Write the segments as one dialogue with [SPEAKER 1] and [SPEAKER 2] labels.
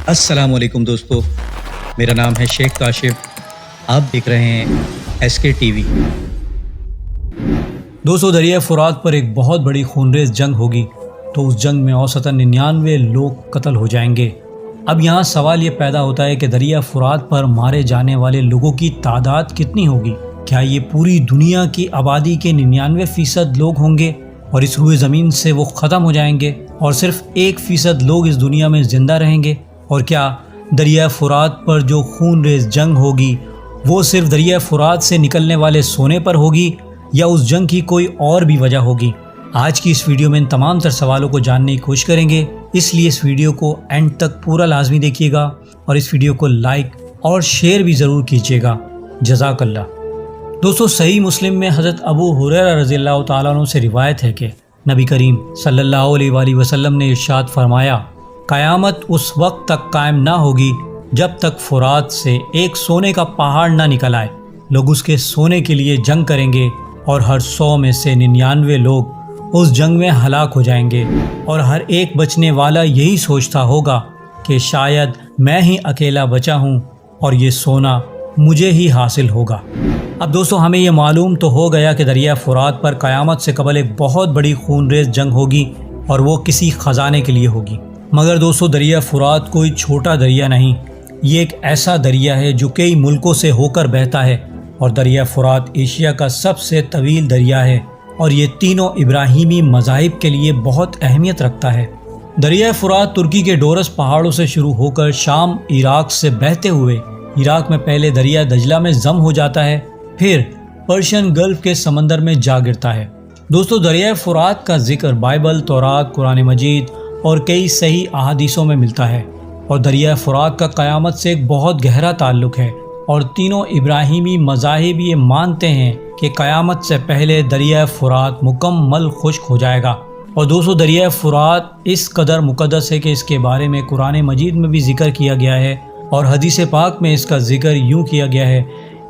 [SPEAKER 1] السلام علیکم دوستو، میرا نام ہے شیخ کاشف۔ آپ دیکھ رہے ہیں ایس کے ٹی وی۔
[SPEAKER 2] دوستو، دریائے فرات پر ایک بہت بڑی خونریز جنگ ہوگی تو اس جنگ میں اوسطاً 99 لوگ قتل ہو جائیں گے۔ اب یہاں سوال یہ پیدا ہوتا ہے کہ دریائے فرات پر مارے جانے والے لوگوں کی تعداد کتنی ہوگی؟ کیا یہ پوری دنیا کی آبادی کے 99% لوگ ہوں گے اور اس روئے زمین سے وہ ختم ہو جائیں گے اور صرف 1% لوگ اس دنیا میں زندہ رہیں گے؟ اور کیا دریائے فرات پر جو خونریز جنگ ہوگی وہ صرف دریائے فرات سے نکلنے والے سونے پر ہوگی یا اس جنگ کی کوئی اور بھی وجہ ہوگی؟ آج کی اس ویڈیو میں ان تمام تر سوالوں کو جاننے کی کوشش کریں گے، اس لیے اس ویڈیو کو اینڈ تک پورا لازمی دیکھیے گا اور اس ویڈیو کو لائک اور شیئر بھی ضرور کیجیے گا۔ جزاک اللہ۔ دوستو، صحیح مسلم میں حضرت ابو ہریرہ رضی اللہ تعالیٰ عنہ سے روایت ہے کہ نبی کریم صلی اللہ علیہ وآلہ وسلم نے ارشاد فرمایا، قیامت اس وقت تک قائم نہ ہوگی جب تک فرات سے ایک سونے کا پہاڑ نہ نکل آئے۔ لوگ اس کے سونے کے لیے جنگ کریں گے اور ہر 100 میں سے 99 لوگ اس جنگ میں ہلاک ہو جائیں گے، اور ہر ایک بچنے والا یہی سوچتا ہوگا کہ شاید میں ہی اکیلا بچا ہوں اور یہ سونا مجھے ہی حاصل ہوگا۔ اب دوستو، ہمیں یہ معلوم تو ہو گیا کہ دریائے فرات پر قیامت سے قبل ایک بہت بڑی خونریز جنگ ہوگی اور وہ کسی خزانے کے لیے ہوگی۔ مگر دوستو، دریائے فرات کوئی چھوٹا دریا نہیں، یہ ایک ایسا دریا ہے جو کئی ملکوں سے ہو کر بہتا ہے، اور دریائے فرات ایشیا کا سب سے طویل دریا ہے اور یہ تینوں ابراہیمی مذاہب کے لیے بہت اہمیت رکھتا ہے۔ دریائے فرات ترکی کے ڈورس پہاڑوں سے شروع ہو کر شام عراق سے بہتے ہوئے عراق میں پہلے دریا دجلہ میں ضم ہو جاتا ہے، پھر پرشین گلف کے سمندر میں جا گرتا ہے۔ دوستو، دریائے فرات کا ذکر بائبل، تورات، قرآن مجید اور کئی صحیح احادیثوں میں ملتا ہے، اور دریائے فرات کا قیامت سے ایک بہت گہرا تعلق ہے، اور تینوں ابراہیمی مذاہب یہ مانتے ہیں کہ قیامت سے پہلے دریائے فرات مکمل خشک ہو جائے گا۔ اور دوستو، دریائے فرات اس قدر مقدس ہے کہ اس کے بارے میں قرآن مجید میں بھی ذکر کیا گیا ہے، اور حدیث پاک میں اس کا ذکر یوں کیا گیا ہے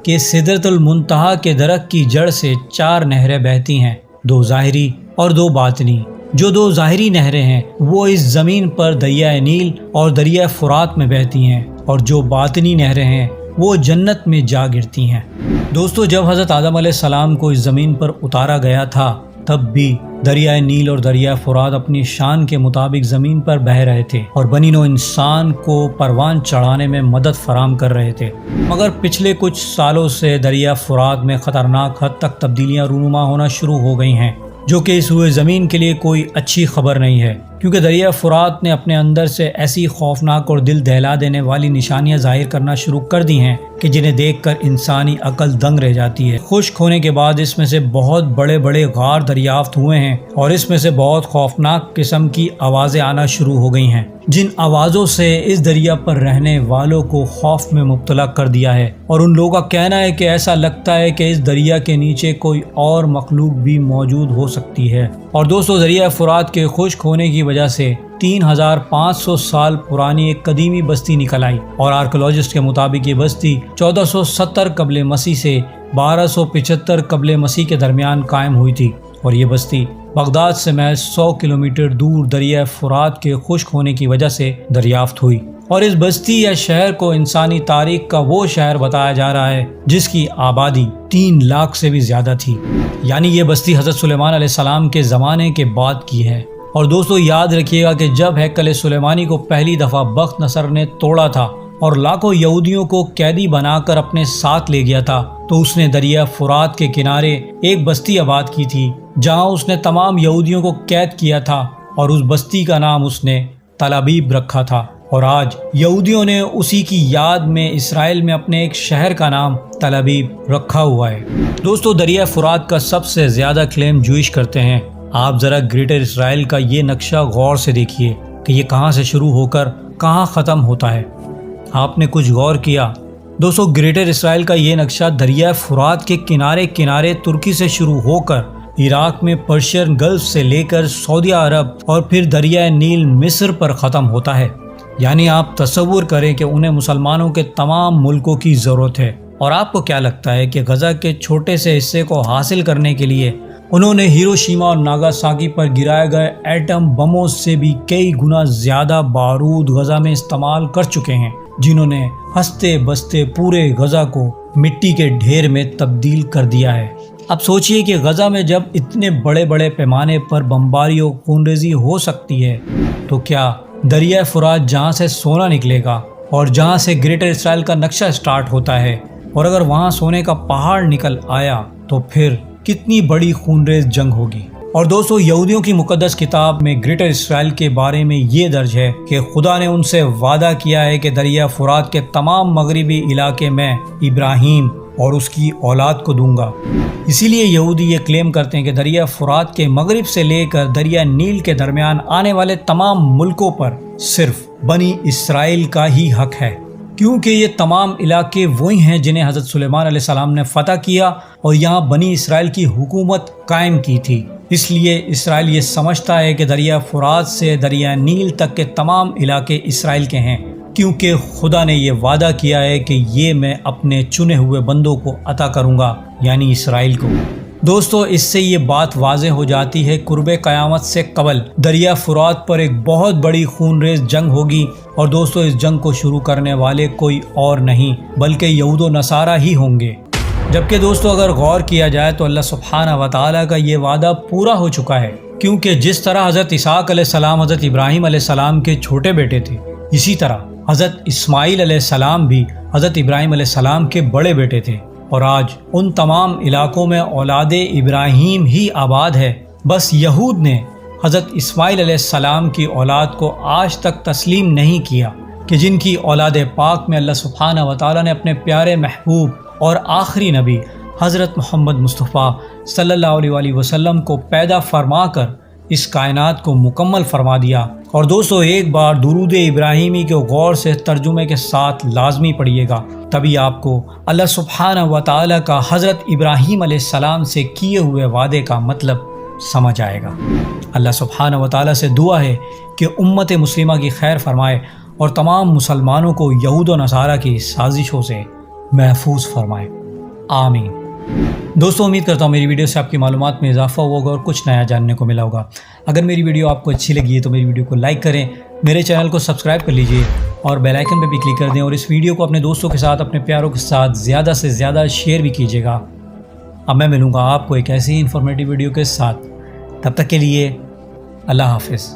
[SPEAKER 2] کہ سدرۃ المنتہا کے درخت کی جڑ سے 4 نہریں بہتی ہیں، 2 ظاہری اور 2 باطنی۔ جو 2 ظاہری نہریں ہیں وہ اس زمین پر دریائے نیل اور دریائے فرات میں بہتی ہیں، اور جو باطنی نہریں ہیں وہ جنت میں جا گرتی ہیں۔ دوستو، جب حضرت آدم علیہ السلام کو اس زمین پر اتارا گیا تھا تب بھی دریائے نیل اور دریائے فرات اپنی شان کے مطابق زمین پر بہہ رہے تھے اور بنی نوع انسان کو پروان چڑھانے میں مدد فراہم کر رہے تھے۔ مگر پچھلے کچھ سالوں سے دریائے فرات میں خطرناک حد تک تبدیلیاں رونما ہونا شروع ہو گئی ہیں، جو کہ اس روئے زمین کے لیے کوئی اچھی خبر نہیں ہے، کیونکہ دریائے فرات نے اپنے اندر سے ایسی خوفناک اور دل دہلا دینے والی نشانیاں ظاہر کرنا شروع کر دی ہیں کہ جنہیں دیکھ کر انسانی عقل دنگ رہ جاتی ہے۔ خشک ہونے کے بعد اس میں سے بہت بڑے بڑے غار دریافت ہوئے ہیں، اور اس میں سے بہت خوفناک قسم کی آوازیں آنا شروع ہو گئی ہیں، جن آوازوں سے اس دریا پر رہنے والوں کو خوف میں مبتلا کر دیا ہے، اور ان لوگوں کا کہنا ہے کہ ایسا لگتا ہے کہ اس دریا کے نیچے کوئی اور مخلوق بھی موجود ہو سکتی ہے۔ اور دوستو، دریائے فرات کے خشک ہونے کی وجہ سے 3500 سال پرانی ایک قدیمی بستی نکل آئی، اور آرکیولوجسٹ کے مطابق یہ بستی 1470 قبل مسیح سے 1275 قبل مسیح کے درمیان قائم ہوئی تھی، اور یہ بستی بغداد سے محض 100 کلومیٹر دور دریائے فرات کے خشک ہونے کی وجہ سے دریافت ہوئی۔ اور اس بستی یا شہر کو انسانی تاریخ کا وہ شہر بتایا جا رہا ہے جس کی آبادی 3 لاکھ سے بھی زیادہ تھی، یعنی یہ بستی حضرت سلیمان علیہ السلام کے زمانے کے بعد کی ہے۔ اور دوستو، یاد رکھیے گا کہ جب ہیکل سلیمانی کو پہلی دفعہ بخت نصر نے توڑا تھا اور لاکھوں یہودیوں کو قیدی بنا کر اپنے ساتھ لے گیا تھا، تو اس نے دریائے فرات کے کنارے ایک بستی آباد کی تھی جہاں اس نے تمام یہودیوں کو قید کیا تھا، اور اس بستی کا نام اس نے تل ابیب رکھا تھا، اور آج یہودیوں نے اسی کی یاد میں اسرائیل میں اپنے ایک شہر کا نام تل ابیب رکھا ہوا ہے۔ دوستو، دریائے فرات کا سب سے زیادہ کلیم جوئش کرتے ہیں۔ آپ ذرا گریٹر اسرائیل کا یہ نقشہ غور سے دیکھیے کہ یہ کہاں سے شروع ہو کر کہاں ختم ہوتا ہے۔ آپ نے کچھ غور کیا؟ دوستو، گریٹر اسرائیل کا یہ نقشہ دریائے فرات کے کنارے کنارے ترکی سے شروع ہو کر عراق میں پرشین گلف سے لے کر سعودیہ عرب اور پھر دریائے نیل مصر پر ختم ہوتا ہے۔ یعنی آپ تصور کریں کہ انہیں مسلمانوں کے تمام ملکوں کی ضرورت ہے، اور آپ کو کیا لگتا ہے کہ غزہ کے چھوٹے سے حصے کو حاصل کرنے کے لیے انہوں نے ہیروشیما اور ناگاساکی پر گرائے گئے ایٹم بموں سے بھی کئی گنا زیادہ بارود غزہ میں استعمال کر چکے ہیں، جنہوں نے ہنستے بستے پورے غزہ کو مٹی کے ڈھیر میں تبدیل کر دیا ہے۔ اب سوچئے کہ غزہ میں جب اتنے بڑے بڑے پیمانے پر بمباری و خونریزی ہو سکتی ہے تو کیا دریائے فرات جہاں سے سونا نکلے گا اور جہاں سے گریٹر اسرائیل کا نقشہ سٹارٹ ہوتا ہے، اور اگر وہاں سونے کا پہاڑ نکل آیا تو پھر کتنی بڑی خونریز جنگ ہوگی۔ اور دوستو، یہودیوں کی مقدس کتاب میں گریٹر اسرائیل کے بارے میں یہ درج ہے کہ خدا نے ان سے وعدہ کیا ہے کہ دریا فرات کے تمام مغربی علاقے میں ابراہیم اور اس کی اولاد کو دوں گا۔ اسی لیے یہودی یہ کلیم کرتے ہیں کہ دریا فرات کے مغرب سے لے کر دریا نیل کے درمیان آنے والے تمام ملکوں پر صرف بنی اسرائیل کا ہی حق ہے، کیونکہ یہ تمام علاقے وہی ہیں جنہیں حضرت سلیمان علیہ السلام نے فتح کیا اور یہاں بنی اسرائیل کی حکومت قائم کی تھی۔ اس لیے اسرائیل یہ سمجھتا ہے کہ دریا فرات سے دریا نیل تک کے تمام علاقے اسرائیل کے ہیں، کیونکہ خدا نے یہ وعدہ کیا ہے کہ یہ میں اپنے چنے ہوئے بندوں کو عطا کروں گا، یعنی اسرائیل کو۔ دوستو، اس سے یہ بات واضح ہو جاتی ہے قرب قیامت سے قبل دریا فرات پر ایک بہت بڑی خونریز جنگ ہوگی، اور دوستو اس جنگ کو شروع کرنے والے کوئی اور نہیں بلکہ یہود و نصارہ ہی ہوں گے۔ جبکہ دوستو اگر غور کیا جائے تو اللہ سبحانہ و تعالیٰ کا یہ وعدہ پورا ہو چکا ہے، کیونکہ جس طرح حضرت اسحاق علیہ السلام حضرت ابراہیم علیہ السلام کے چھوٹے بیٹے تھے، اسی طرح حضرت اسماعیل علیہ السلام بھی حضرت ابراہیم علیہ السلام کے بڑے بیٹے تھے، اور آج ان تمام علاقوں میں اولاد ابراہیم ہی آباد ہے۔ بس یہود نے حضرت اسماعیل علیہ السلام کی اولاد کو آج تک تسلیم نہیں کیا، کہ جن کی اولاد پاک میں اللہ سبحانہ و تعالیٰ نے اپنے پیارے محبوب اور آخری نبی حضرت محمد مصطفیٰ صلی اللہ علیہ وآلہ وسلم کو پیدا فرما کر اس کائنات کو مکمل فرما دیا۔ اور دوستو ایک بار درود ابراہیمی کے غور سے ترجمے کے ساتھ لازمی پڑھیے گا، تبھی آپ کو اللہ سبحانہ و تعالیٰ کا حضرت ابراہیم علیہ السلام سے کیے ہوئے وعدے کا مطلب سمجھ آئے گا۔ اللہ سبحانہ و تعالیٰ سے دعا ہے کہ امت مسلمہ کی خیر فرمائے اور تمام مسلمانوں کو یہود و نصارہ کی سازشوں سے محفوظ فرمائے، آمین۔ دوستو امید کرتا ہوں میری ویڈیو سے آپ کی معلومات میں اضافہ ہوا ہوگا اور کچھ نیا جاننے کو ملا ہوگا۔ اگر میری ویڈیو آپ کو اچھی لگی ہے تو میری ویڈیو کو لائک کریں، میرے چینل کو سبسکرائب کر لیجئے اور بیل آئیکن پہ بھی کلک کر دیں، اور اس ویڈیو کو اپنے دوستوں کے ساتھ، اپنے پیاروں کے ساتھ زیادہ سے زیادہ شیئر بھی کیجیے گا۔ اب میں ملوں گا آپ کو ایک ایسی ہی انفارمیٹیو ویڈیو کے ساتھ، تب تک کے لیے اللہ حافظ۔